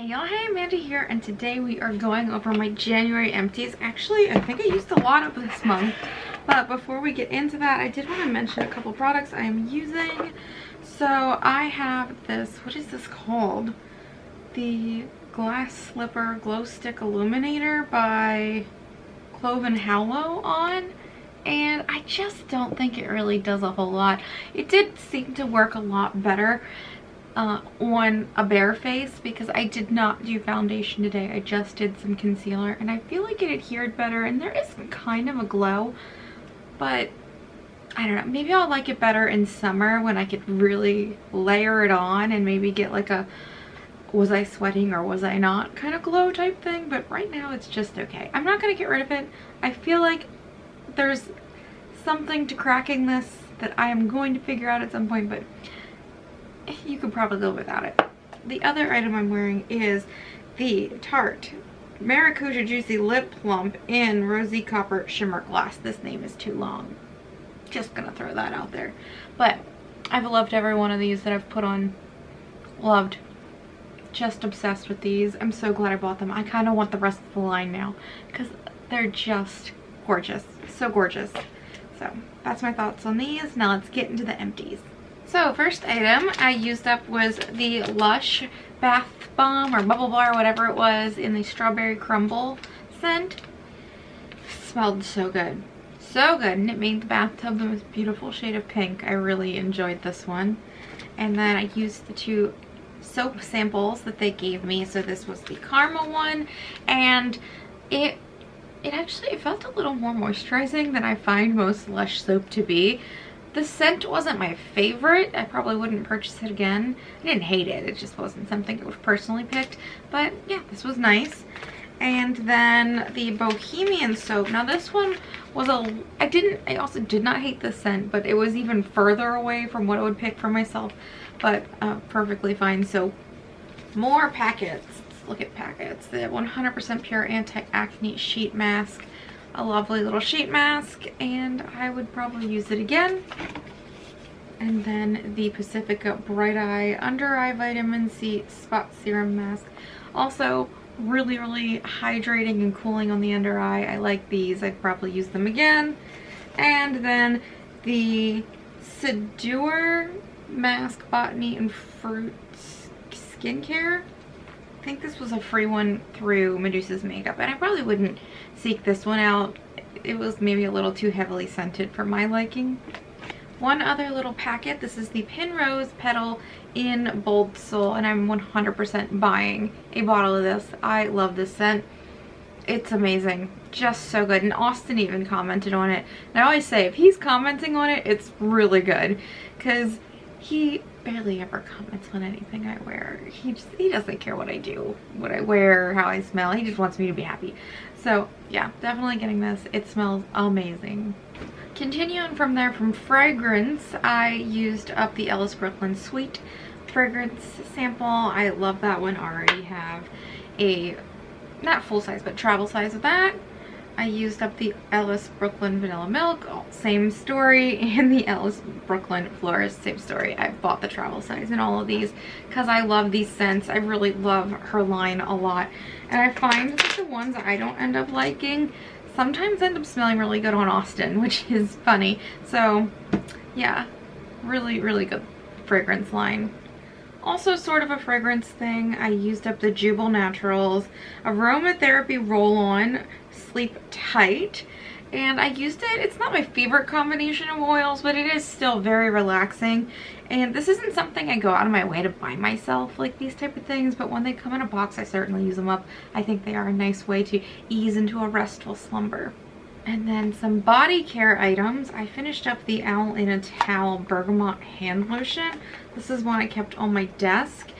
Hey y'all, hey, Amanda here, and today we are going over my January empties. Actually, I think I used a lot of this month, but before we get into that, I did want to mention a couple products I am using. So I have this, what is this called? The Glass Slipper Glow Stick Illuminator by Clove and Hallow on, and I just don't think it really does a whole lot. It did seem to work a lot better on a bare face because I did not do foundation today. I just did some concealer and I feel like it adhered better, and there is kind of a glow, but I don't know, maybe I'll like it better in summer when I could really layer it on and maybe get like a was I sweating or was I not kind of glow type thing. But right now it's just okay. I'm not gonna get rid of it. I feel like there's something to cracking this that I am going to figure out at some point, but you could probably go without it. The other item I'm wearing is the Tarte Maracuja Juicy Lip Plump in Rosy Copper Shimmer Glass. This name is too long. Just gonna throw that out there. But I've loved every one of these that I've put on. Loved. Just obsessed with these. I'm so glad I bought them. I kind of want the rest of the line now because they're just gorgeous. So gorgeous. So that's my thoughts on these. Now let's get into the empties. So first item I used up was the Lush Bath Bomb or Bubble Bar, whatever it was, in the Strawberry Crumble scent. Smelled so good. So good, and it made the bathtub the most beautiful shade of pink. I really enjoyed this one. And then I used the two soap samples that they gave me. So this was the caramel one, and it felt a little more moisturizing than I find most Lush soap to be. The scent wasn't my favorite. I probably wouldn't purchase it again. I didn't hate it. It just wasn't something I would personally picked. But yeah, this was nice. And then the Bohemian soap. Now this one was I also did not hate the scent, but it was even further away from what I would pick for myself. But perfectly fine. So more packets. Let's look at packets. The 100% pure anti-acne sheet mask. A lovely little sheet mask, and I would probably use it again. And then the Pacifica Bright Eye Under Eye Vitamin C Spot Serum Mask. Also really hydrating and cooling on the under eye. I like these. I'd probably use them again. And then the Sedure Mask Botany and Fruits Skincare. I think this was a free one through Medusa's Makeup, and I probably wouldn't seek this one out. It was maybe a little too heavily scented for my liking. One other little packet. This is the Penrose Petal in Bold Soul, and I'm 100% buying a bottle of this. I love this scent. It's amazing. Just so good. And Austin even commented on it. And I always say, if he's commenting on it, it's really good, because he barely ever comments on anything I wear. He doesn't care what I do, what I wear, how I smell. He just wants me to be happy. So yeah, definitely getting this. It smells amazing. Continuing from there, from fragrance, I used up the Ellis Brooklyn Sweet fragrance sample. I love that one. I already have a, not full size, but travel size of that. I used up the Ellis Brooklyn Vanilla Milk, same story, and the Ellis Brooklyn Florist, same story. I bought the travel size in all of these because I love these scents. I really love her line a lot, and I find that the ones I don't end up liking sometimes end up smelling really good on Austin, which is funny. So yeah, really good fragrance line. Also sort of a fragrance thing, I used up the Jubal Naturals Aromatherapy Roll-On Sleep Tight, and I used it. It's not my favorite combination of oils, but it is still very relaxing. And this isn't something I go out of my way to buy myself, like these type of things, but when they come in a box, I certainly use them up. I think they are a nice way to ease into a restful slumber. And then some body care items. I finished up the Owl in a Towel Bergamot Hand Lotion. This is one I kept on my desk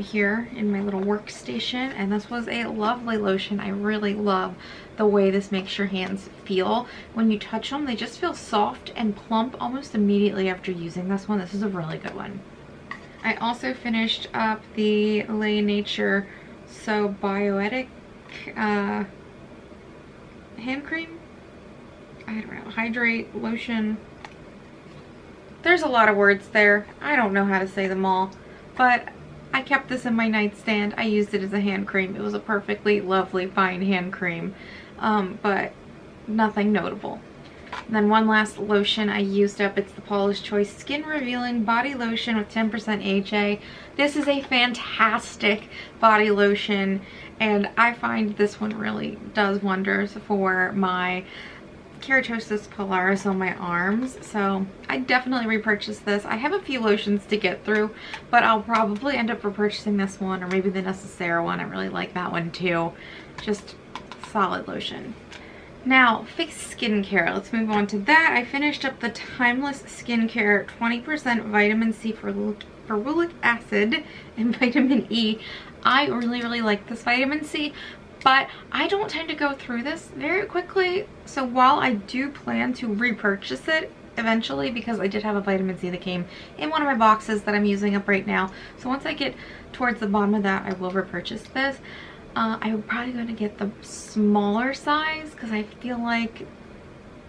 here in my little workstation, and this was a lovely lotion. I really love the way this makes your hands feel. When you touch them, they just feel soft and plump almost immediately after using this one. This is a really good one. I also finished up the Lay Nature So Bioetic hand cream. I don't know, hydrate, lotion. There's a lot of words there. I don't know how to say them all, but I kept this in my nightstand. I used it as a hand cream. It was a perfectly lovely, fine hand cream, but nothing notable. And then one last lotion I used up. It's the Paula's Choice Skin Revealing Body Lotion with 10% AHA. This is a fantastic body lotion, and I find this one really does wonders for my keratosis pilaris on my arms, so I definitely repurchase this. I have a few lotions to get through, but I'll probably end up repurchasing this one, or maybe the Necessaire one. I really like that one too. Just solid lotion. Now, face skincare. Let's move on to that. I finished up the Timeless Skincare 20% vitamin C ferulic acid and vitamin E. I really like this vitamin C, but I don't tend to go through this very quickly. So while I do plan to repurchase it eventually, because I did have a vitamin C that came in one of my boxes that I'm using up right now. So once I get towards the bottom of that, I will repurchase this. I'm probably going to get the smaller size because I feel like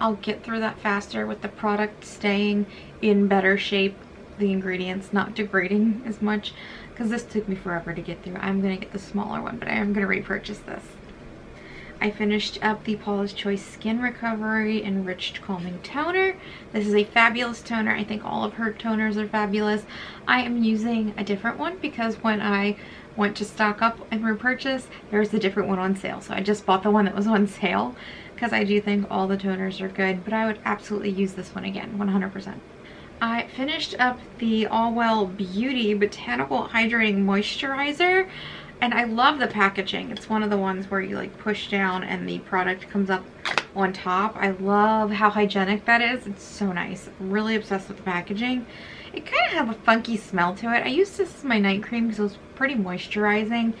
I'll get through that faster with the product staying in better shape, the ingredients not degrading as much, because this took me forever to get through. I'm going to get the smaller one, but I am going to repurchase this. I finished up the Paula's Choice Skin Recovery Enriched Calming Toner. This is a fabulous toner. I think all of her toners are fabulous. I am using a different one because when I went to stock up and repurchase, there's a different one on sale. So I just bought the one that was on sale because I do think all the toners are good, but I would absolutely use this one again, 100%. I finished up the All-Well Beauty Botanical Hydrating Moisturizer, and I love the packaging. It's one of the ones where you like push down and the product comes up on top. I love how hygienic that is. It's so nice. I'm really obsessed with the packaging. It kind of has a funky smell to it. I used this as my night cream because it was pretty moisturizing,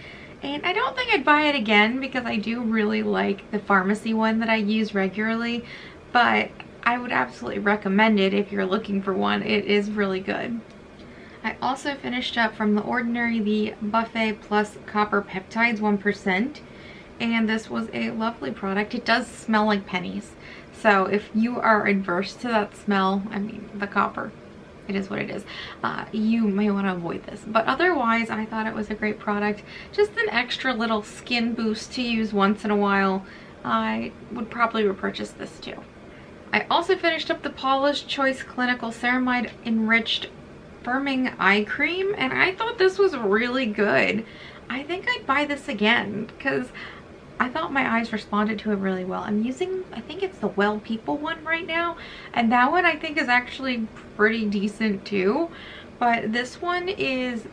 and I don't think I'd buy it again because I do really like the pharmacy one that I use regularly, but I would absolutely recommend it if you're looking for one. It is really good. I also finished up from The Ordinary the Buffet Plus Copper Peptides 1%, and this was a lovely product. It does smell like pennies, so if you are adverse to that smell, I mean the copper, it is what it is, you may want to avoid this. But otherwise, I thought it was a great product. Just an extra little skin boost to use once in a while. I would probably repurchase this too. I also finished up the Paula's Choice Clinical Ceramide Enriched Firming Eye Cream, and I thought this was really good. I think I'd buy this again because I thought my eyes responded to it really well. I'm using, I think it's the Well People one right now, and that one I think is actually pretty decent too, but this one is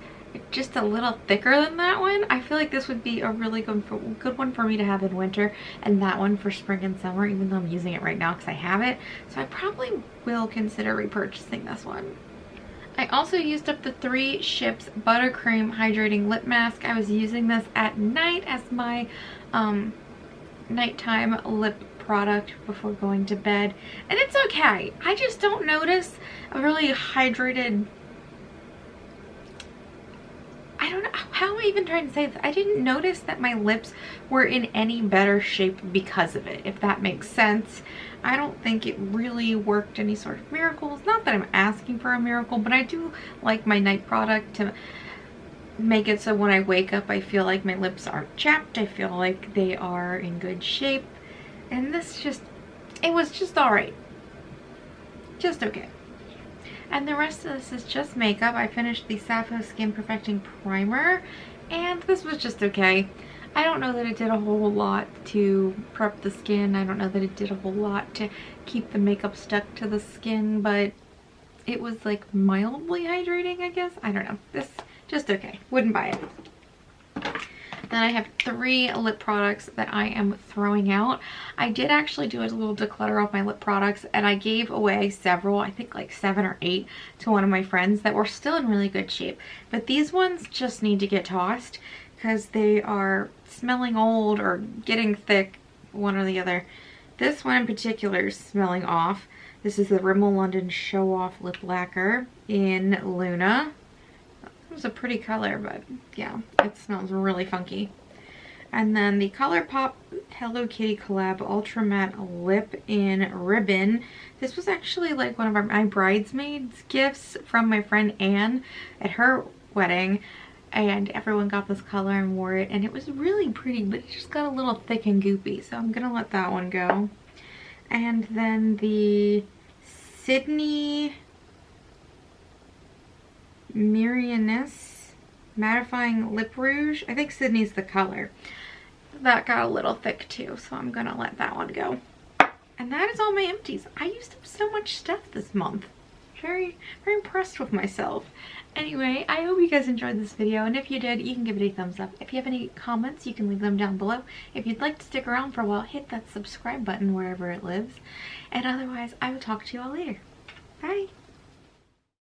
just a little thicker than that one. I feel like this would be a really good one for me to have in winter, and that one for spring and summer, even though I'm using it right now because I have it. So I probably will consider repurchasing this one. I also used up the 3 Ships Buttercream Hydrating Lip Mask. I was using this at night as my nighttime lip product before going to bed, and it's okay. I just don't notice a really hydrated, I don't know how am I even trying to say this. I didn't notice that my lips were in any better shape because of it, if that makes sense. I don't think it really worked any sort of miracles. Not that I'm asking for a miracle, but I do like my night product to make it so when I wake up I feel like my lips aren't chapped. I feel like they are in good shape. And this just, it was just alright. Just okay. And the rest of this is just makeup. I finished the Sappho Skin Perfecting Primer, and this was just okay. I don't know that it did a whole lot to prep the skin. I don't know that it did a whole lot to keep the makeup stuck to the skin, but it was like mildly hydrating, I guess. I don't know. This, just okay. Wouldn't buy it. Then I have 3 lip products that I am throwing out. I did actually do a little declutter of my lip products, and I gave away several, I think like 7 or 8, to one of my friends that were still in really good shape. But these ones just need to get tossed because they are smelling old or getting thick, one or the other. This one in particular is smelling off. This is the Rimmel London Show Off Lip Lacquer in Luna. It was a pretty color, but yeah, it smells really funky. And then the ColourPop Hello Kitty Collab Ultra Matte Lip in Ribbon. This was actually like one of my bridesmaids gifts from my friend Anne at her wedding. and everyone got this color and wore it, and it was really pretty, but it just got a little thick and goopy, so I'm gonna let that one go. And then the Sydney Marioness Mattifying Lip Rouge. I think Sydney's the color. That got a little thick too, so I'm gonna let that one go. And that is all my empties. I used up so much stuff this month. Very impressed with myself. Anyway, I hope you guys enjoyed this video, and if you did, you can give it a thumbs up. If you have any comments, you can leave them down below. If you'd like to stick around for a while, hit that subscribe button wherever it lives. And otherwise, I will talk to you all later. Bye!